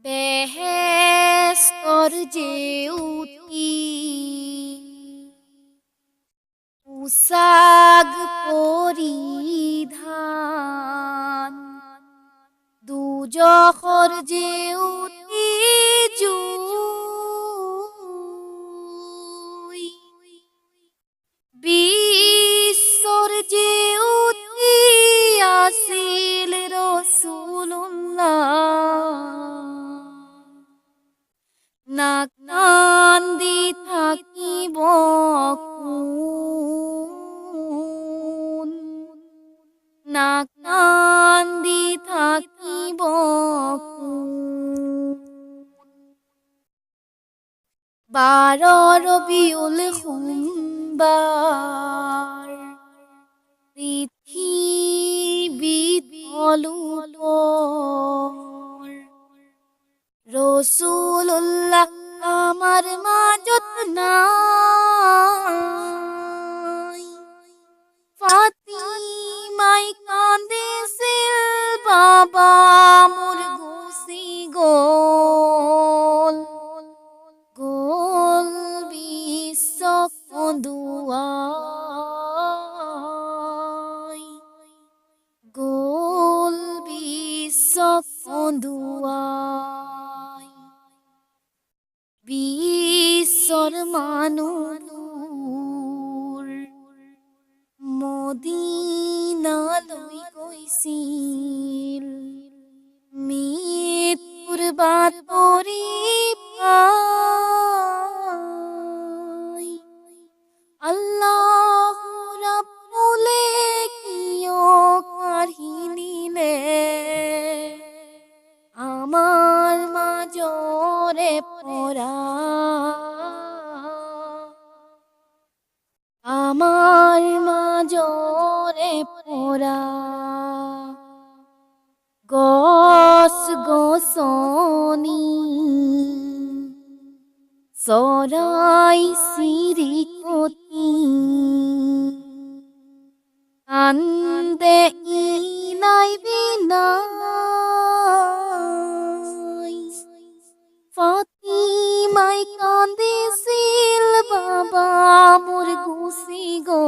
behestor jeuti পোশাক পরিধান দুজখর জেউতি জুই বিশ্বর জেউতি আসিল রাসূলুল্লাহ নাক কান্দি থাকিব কোন নাক কান্দি থাকিব বারো রবিউল সোমবার পৃথিবী তলুর রাসূলুল্লাহ আমার মাঝত নাই ফাতিমাই কাঁদেছিল বাবা মোর গুছি গোল গোল বিশ্ব কন্দুয়াই গোল বিশ্ব কন্দুয়াই বিশ্বর মানুষ মদিনা লৈ গৈছিল মৃত্যুৰ বাতৰি পাই আল্লাহ ৰাব্বুলে কিয় কাঢ়ি নিলে আমাৰ মাজৰে পৰা আমার মাজরে পৰা গছ গছনি চৰাই চিৰিকটি কান্দে ইনাই বিনাই ফাতিমাই কান্দিছিল বাবা মোর গুছি গো